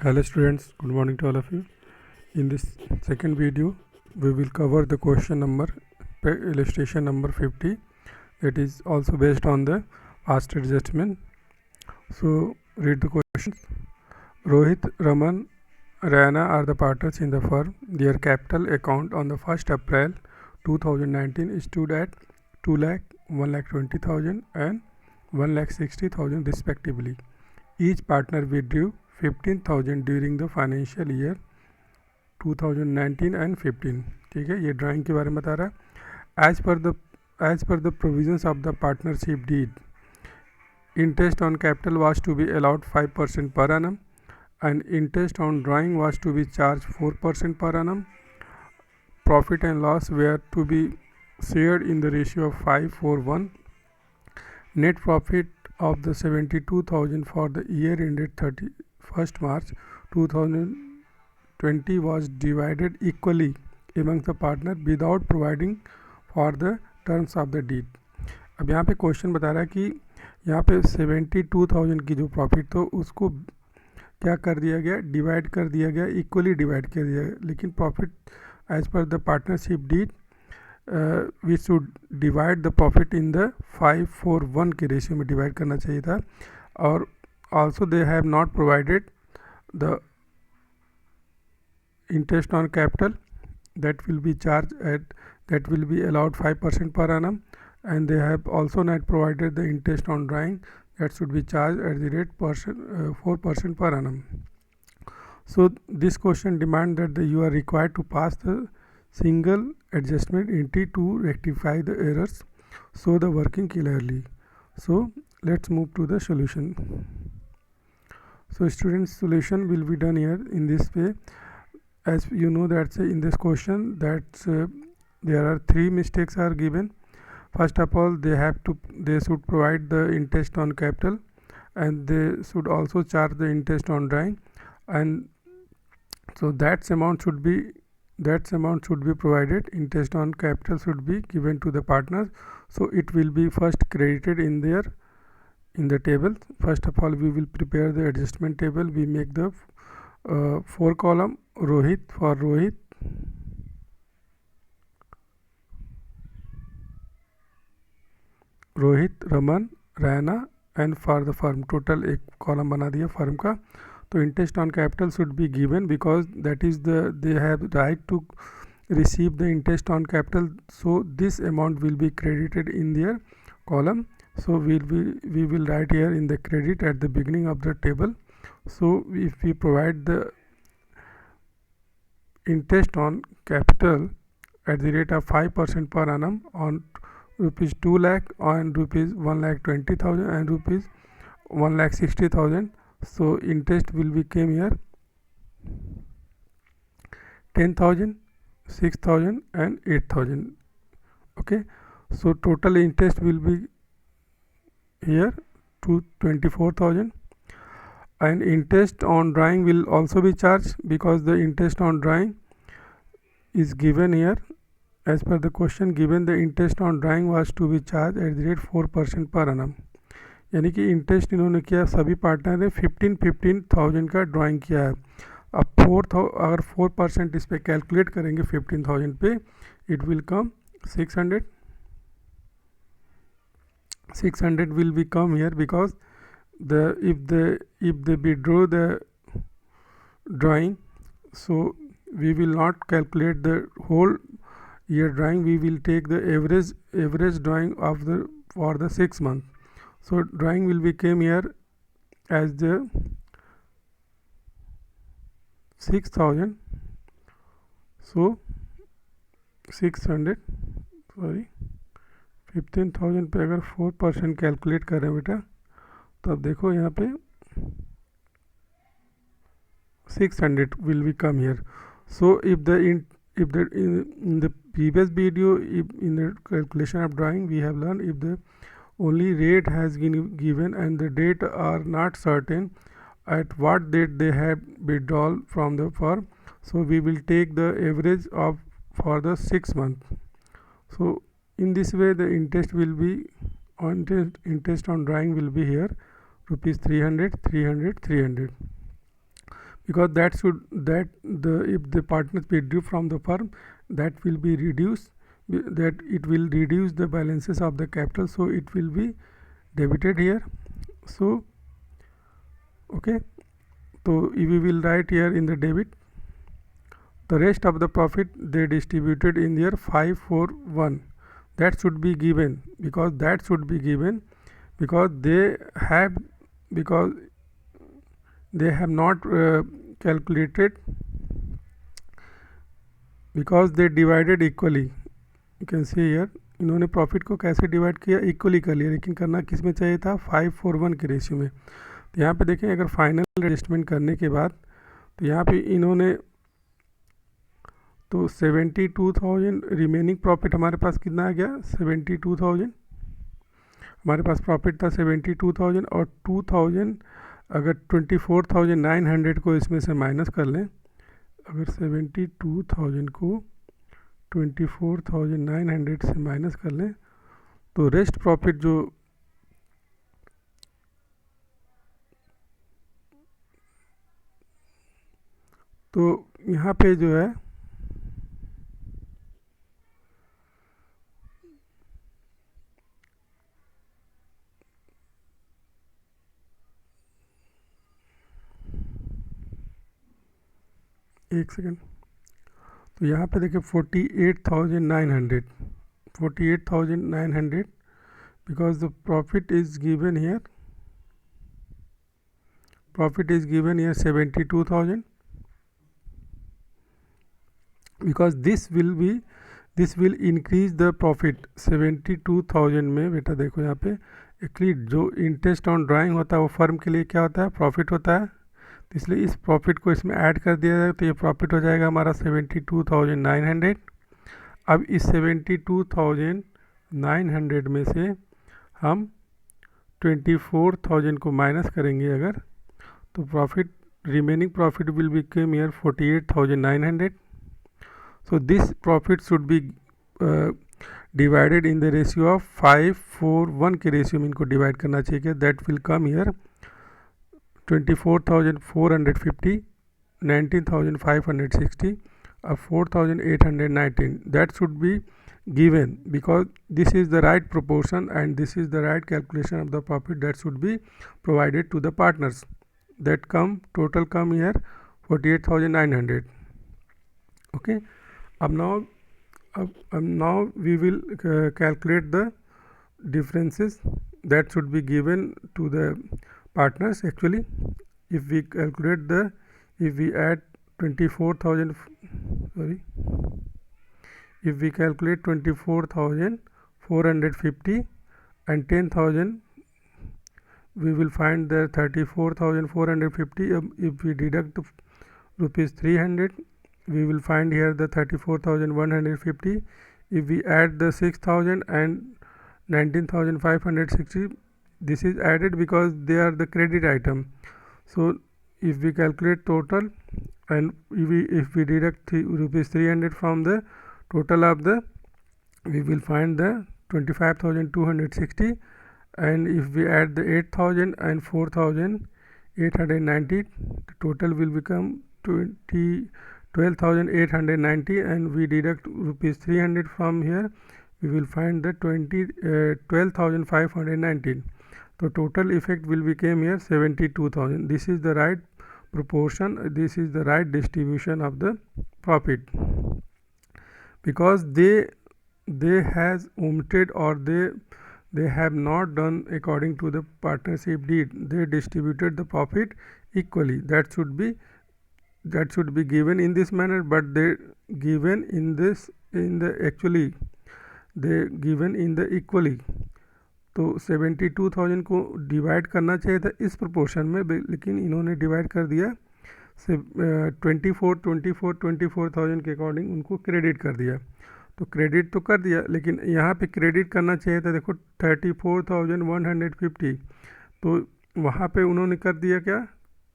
Hello students, good morning to all of you. In this second video, we will cover the question number, illustration number 50, that is also based on the past adjustment. So read the questions. Rohit, Raman, Rana are the partners in the firm. Their capital account on the 1st April 2019 stood at 2 lakh, 1 lakh 20,000 and 1 lakh 60,000 respectively. Each partner withdrew 15,000 during the financial year 2019 and 15. ठीक है, ये drawing के बारे में बता रहा है. As per the provisions of the partnership deed, interest on capital was to be allowed 5% per annum and interest on drawing was to be charged 4% per annum. Profit and loss were to be shared in the ratio of 5:1. Net profit of the 72,000 for the year ended 31st March 2020 was divided equally among the partner without providing for the terms of the deed. अब यहाँ पे question बता रहा है कि यहाँ पे 72,000 की जो प्रॉफिट तो उसको क्या कर दिया गया, डिवाइड कर दिया गया, इक्वली डिवाइड कर दिया गया. लेकिन profit as per the partnership deed we should divide the profit in the 5:1 के रेशियो में डिवाइड करना चाहिए था. और also they have not provided the interest on capital that will be charged at that will be allowed 5% per annum, and they have also not provided the interest on drawing that should be charged at the rate 4% per annum. So this question demand that you are required to pass the single adjustment entry to rectify the errors, so the working clearly. So let's move to the solution. So students, solution will be done here in this way. As you know that in this question that there are 3 mistakes are given. First of all, they should provide the interest on capital, and they should also charge the interest on drawing, and so that amount should be provided. Interest on capital should be given to the partners, so it will be first credited in the table. First of all, we will prepare the adjustment table. We make the 4 column. Rohit, for Rohit, Raman, Rana, and for the firm total एक column बना दिया firm का. तो interest on capital should be given because that is they have right to receive the interest on capital, so this amount will be credited in their column. So we will write here in the credit at the beginning of the table. So if we provide the interest on capital at the rate of 5% per annum on rupees 2 lakh and rupees 1 lakh 20,000 and rupees 1 lakh 60,000, so interest will become here 10,000, 6,000 and 8,000. okay, so total interest will be here to 24,000, and interest on drawing will also be charged because the interest on drawing is given here. As per the question given, the interest on drawing was to be charged at the rate 4% per annum. यानी कि interest इन्होंने किया, सभी partner ने 15,000 का drawing किया है. अब अगर 4% इस पर कैलकुलेट करेंगे 15,000 पे, it will come 600 will be come here because if they withdraw the drawing, so we will not calculate the whole year drawing. We will take the average drawing of for the 6 months. So drawing will become here as the 6,000. so 600 15,000 पे अगर 4% calculate करें बेटा, तो अब देखो यहाँ पे 600 will be come here. So if in the previous video, in the calculation of drawing, we have learned if the only rate has been given and the date are not certain at what date they have withdrawn from the firm, so we will take the average of for the 6 months. So in this way the interest will be interest on drawing will be here rupees 300. because if the partners withdraw from the firm, that will be reduced, that it will reduce the balances of the capital, so it will be debited here. So okay, so we will write here in the debit the rest of the profit they distributed in their 541. That should be given, because they have not calculated, because they divided equally. You can see here इन्होंने profit को कैसे divide किया, equally कर लिया, लेकिन करना किस में चाहिए था, 541 के रेशियो में. तो यहाँ पे देखें, अगर फाइनल एडजस्टमेंट करने के बाद तो यहाँ पे इन्होंने तो 72,000 रिमेनिंग प्रॉफिट हमारे पास कितना आ गया, 72,000 हमारे पास प्रॉफिट था 72,000, और 2,000 अगर 24,900 को इसमें से माइनस कर लें, अगर 72,000 को 24,900 से माइनस कर लें तो रेस्ट प्रॉफिट जो तो यहाँ पे जो है एक सेकेंड, तो यहाँ पे देखिए 48,900 because the profit is given here 72,000, because this will increase the profit 72,000 में. बेटा देखो यहाँ पे एक्चुअली जो इंटरेस्ट ऑन ड्राइंग होता है वो फर्म के लिए क्या होता है, प्रॉफिट होता है, तो इसलिए इस प्रॉफिट को इसमें ऐड कर दिया जाए तो ये प्रॉफिट हो जाएगा हमारा 72,900. अब इस 72,900 में से हम 24,000 को माइनस करेंगे अगर, तो profit remaining profit will become here 48,900. So this profit should be divided in the ratio of 541 के रेशियो में इनको डिवाइड करना चाहिए. That will come here 24,450, 19,560, 4,819. That should be given, because this is the right proportion and this is the right calculation of the profit that should be provided to the partners. That total come here 48,900. Okay, now we will calculate the differences that should be given to the partners. Actually, if we add 24,000, if we calculate 24,450 and 10,000, we will find the 34,450. If we deduct rupees 300, we will find here the 34,150. If we add the 6,000 and 19,560, this is added because they are the credit item. So if we calculate total and if we deduct rupees 300 from the total of the, we will find the 25,260, and if we add the 8,000 and 4,890, the total will become 12,890, and we deduct rupees 300 from here, we will find the 12,519. So total effect will become here 72,000. This is the right proportion, this is the right distribution of the profit, because they has omitted, or they have not done according to the partnership deed. They distributed the profit equally. That should be given in this manner, but they given in the equally. तो 72,000 को divide करना चाहिए था इस proportion में, लेकिन इन्होंने divide कर दिया 24,000 के अकॉर्डिंग उनको क्रेडिट कर दिया. तो क्रेडिट तो कर दिया, लेकिन यहाँ पे क्रेडिट करना चाहिए था, देखो 34,150, तो वहाँ पे उन्होंने कर दिया क्या,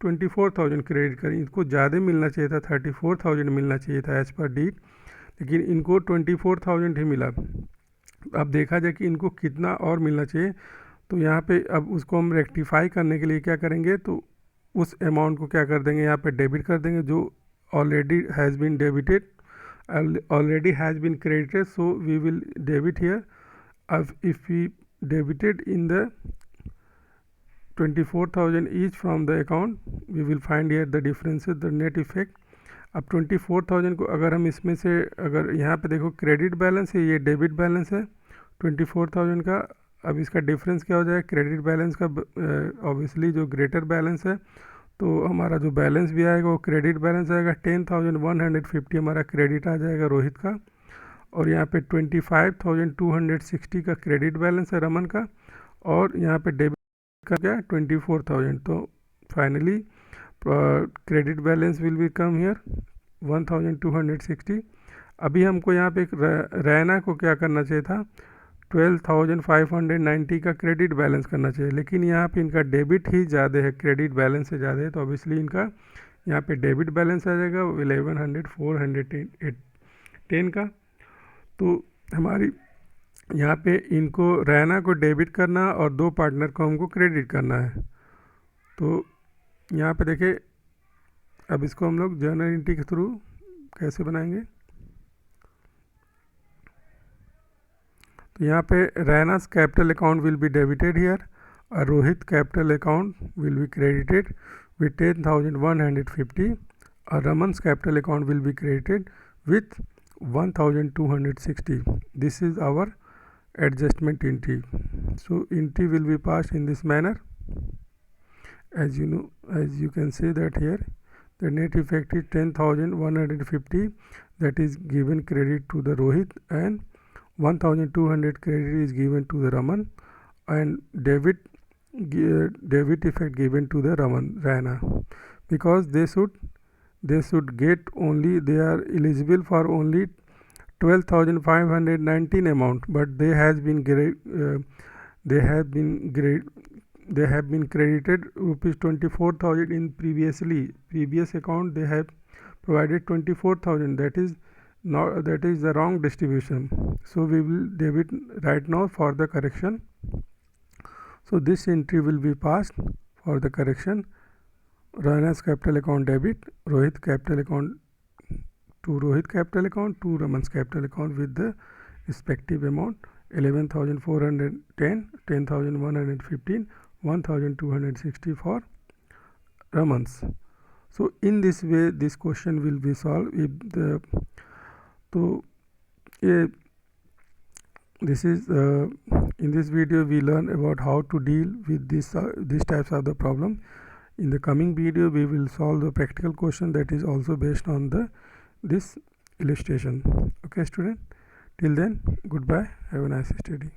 24,000 क्रेडिट करें. इनको ज़्यादा मिलना चाहिए था, 34,000 मिलना चाहिए था एज पर डीड, लेकिन इनको 24,000 ही मिला. अब देखा जाए कि इनको कितना और मिलना चाहिए, तो यहाँ पे अब उसको हम रेक्टिफाई करने के लिए क्या करेंगे, तो उस अमाउंट को क्या कर देंगे, यहाँ पे डेबिट कर देंगे, जो already has been debited, already has been credited, so we will debit here. If we debited in the 24,000 each from the account, we will find here the differences, the net effect. अब 24,000 को अगर हम इसमें से, अगर यहाँ पे देखो क्रेडिट बैलेंस है, ये डेबिट बैलेंस है 24,000 का। अब इसका डिफरेंस क्या हो जाएगा, क्रेडिट बैलेंस का ऑब्वियसली जो ग्रेटर बैलेंस है, तो हमारा जो बैलेंस भी आएगा वो क्रेडिट बैलेंस आएगा। 10,150 हमारा क्रेडिट आ जाएगा रोहित का, और यहाँ पे 25,260 का क्रेडिट बैलेंस है रमन का, और यहाँ पे डेबिट का क्या 24,000। तो finally credit balance will be come here 1,260। अभी हमको यहाँ पे रैना को क्या करना चाहिए था, 12,590 का क्रेडिट बैलेंस करना चाहिए, लेकिन यहाँ पे इनका डेबिट ही ज़्यादा है, क्रेडिट बैलेंस से ज़्यादा है, तो ऑब्वियसली इनका यहाँ पे डेबिट बैलेंस आ जाएगा 11,410 का। तो हमारी यहाँ पे इनको रैना को डेबिट करना और दो पार्टनर को हमको क्रेडिट करना है। तो यहाँ पे देखिए, अब इसको हम लोग जर्नल एंट्री के थ्रू कैसे बनाएंगे। तो यहाँ पे Raina's capital account will be debited here, और Rohit capital account will be credited with 10,150, और Raman's capital account will be credited with 1,260. This is our adjustment entry. So entry will be passed in this manner. As you know, as you can see that here the net effect is 10,150, that is given credit to the Rohit, and 1,200 credit is given to the Raman, and debit effect given to the Rana, because they should get only, they are eligible for only 12,519 amount, but they have been credited rupees 24,000 in previous account. They have provided 24,000, that is the wrong distribution, so we will debit right now for the correction. So this entry will be passed for the correction. Rana's capital account debit, Rohit capital account to Rohit capital account, to Raman's capital account with the respective amount 11,410, 10,115, 1,260 for Raman's. So in this way this question will be solved. If the this is in this video we learn about how to deal with these types of the problem. In the coming video we will solve the practical question that is also based on this illustration. Okay student, till then goodbye, have a nice study.